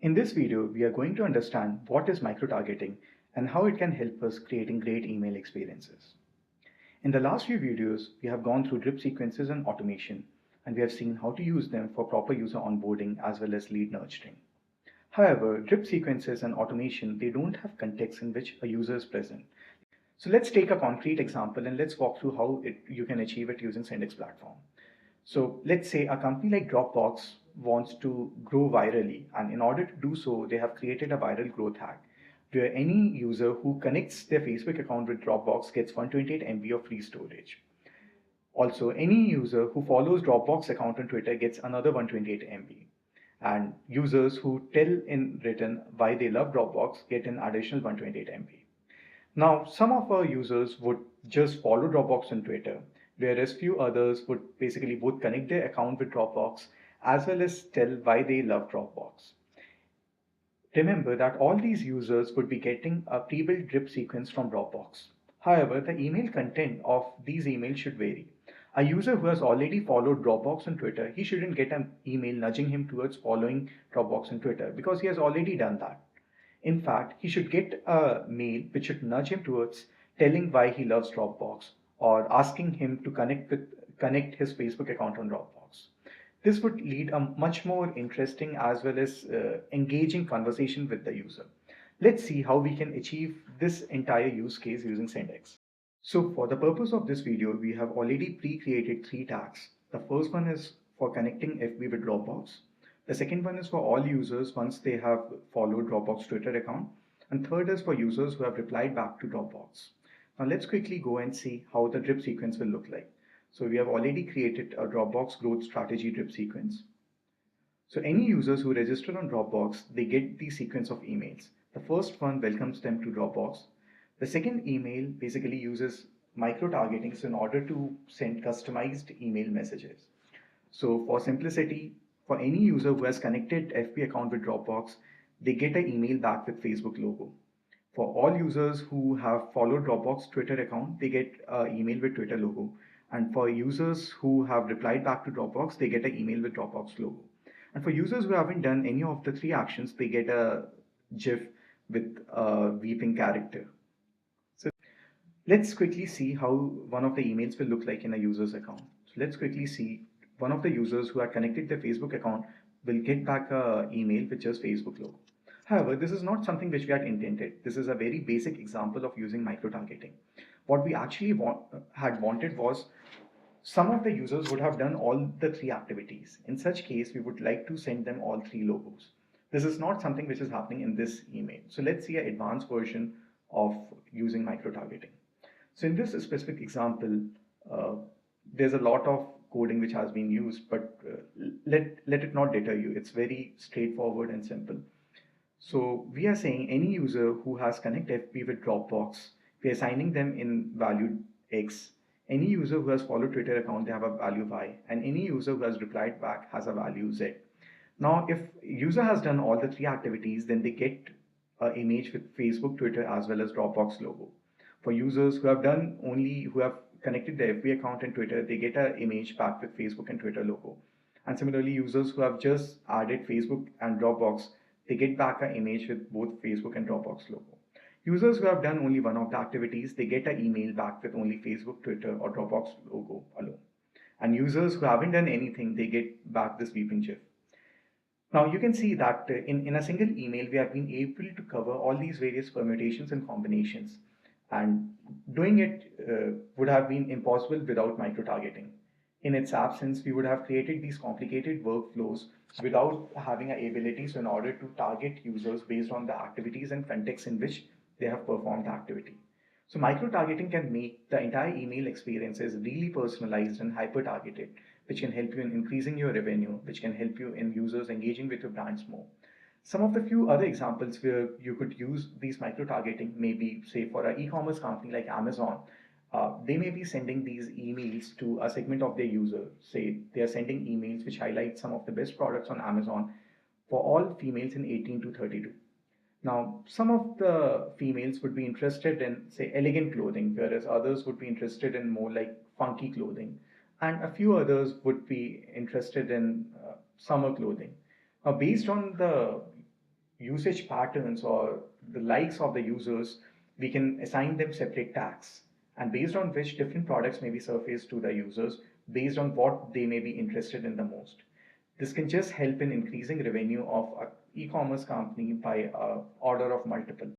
In this video, we are going to understand what is micro-targeting and how it can help us creating great email experiences. In the last few videos, we have gone through drip sequences and automation, and we have seen how to use them for proper user onboarding as well as lead nurturing. However, drip sequences and automation, they don't have context in which a user is present. So let's take a concrete example and let's walk through how you can achieve it using SendX platform. So let's say a company like Dropbox wants to grow virally, and in order to do so, they have created a viral growth hack where any user who connects their Facebook account with Dropbox gets 128 MB of free storage. Also, any user who follows Dropbox account on Twitter gets another 128 MB. And users who tell in written why they love Dropbox get an additional 128 MB. Now, some of our users would just follow Dropbox on Twitter, whereas few others would basically both connect their account with Dropbox as well as tell why they love Dropbox. Remember that all these users would be getting a pre-built drip sequence from Dropbox. However, the email content of these emails should vary. A user who has already followed Dropbox on Twitter, he shouldn't get an email nudging him towards following Dropbox on Twitter because he has already done that. In fact, he should get a mail which should nudge him towards telling why he loves Dropbox or asking him to connect his Facebook account on Dropbox. This would lead a much more interesting as well as engaging conversation with the user. Let's see how we can achieve this entire use case using SendX. So for the purpose of this video, we have already pre-created 3 tags. The first one is for connecting FB with Dropbox. The second one is for all users once they have followed Dropbox Twitter account. And third is for users who have replied back to Dropbox. Now let's quickly go and see how the drip sequence will look like. So we have already created a Dropbox growth strategy drip sequence. So any users who register on Dropbox, they get the sequence of emails. The first one welcomes them to Dropbox. The second email basically uses micro-targeting in order to send customized email messages. So for simplicity, for any user who has connected FB account with Dropbox, they get an email back with Facebook logo. For all users who have followed Dropbox Twitter account, they get an email with Twitter logo. And for users who have replied back to Dropbox, they get an email with Dropbox logo. And for users who haven't done any of the 3 actions, they get a GIF with a weeping character. So let's quickly see how one of the emails will look like in a user's account. So let's quickly see one of the users who are connected their Facebook account will get back an email with just Facebook logo. However, this is not something which we had intended. This is a very basic example of using micro-targeting. What we actually had wanted was some of the users would have done all the 3 activities. In such case, we would like to send them all 3 logos. This is not something which is happening in this email. So let's see an advanced version of using micro-targeting. So in this specific example, there's a lot of coding which has been used, but let it not deter you. It's very straightforward and simple. So we are saying any user who has connect FB with Dropbox, we are assigning them in value X. Any user who has followed Twitter account, they have a value Y, and any user who has replied back has a value Z. Now, if user has done all the 3 activities, then they get an image with Facebook, Twitter, as well as Dropbox logo. For users who have connected their FB account and Twitter, they get an image back with Facebook and Twitter logo. And similarly, users who have just added Facebook and Dropbox, they get back an image with both Facebook and Dropbox logo. Users who have done only one of the activities, they get an email back with only Facebook, Twitter, or Dropbox logo alone. And users who haven't done anything, they get back this weeping GIF. Now you can see that in a single email, we have been able to cover all these various permutations and combinations. And doing it would have been impossible without micro-targeting. In its absence, we would have created these complicated workflows without having an ability in order to target users based on the activities and context in which they have performed the activity. So micro-targeting can make the entire email experiences really personalized and hyper-targeted, which can help you in increasing your revenue, which can help you in users engaging with your brands more. Some of the few other examples where you could use these micro-targeting maybe, say, for an e-commerce company like Amazon, they may be sending these emails to a segment of their user. Say they are sending emails which highlight some of the best products on Amazon for all females in 18 to 32. Now, some of the females would be interested in, say, elegant clothing, whereas others would be interested in more like funky clothing. And a few others would be interested in summer clothing. Now, based on the usage patterns or the likes of the users, we can assign them separate tags. And based on which different products may be surfaced to the users based on what they may be interested in the most. This can just help in increasing revenue of an e-commerce company by a order of multiple.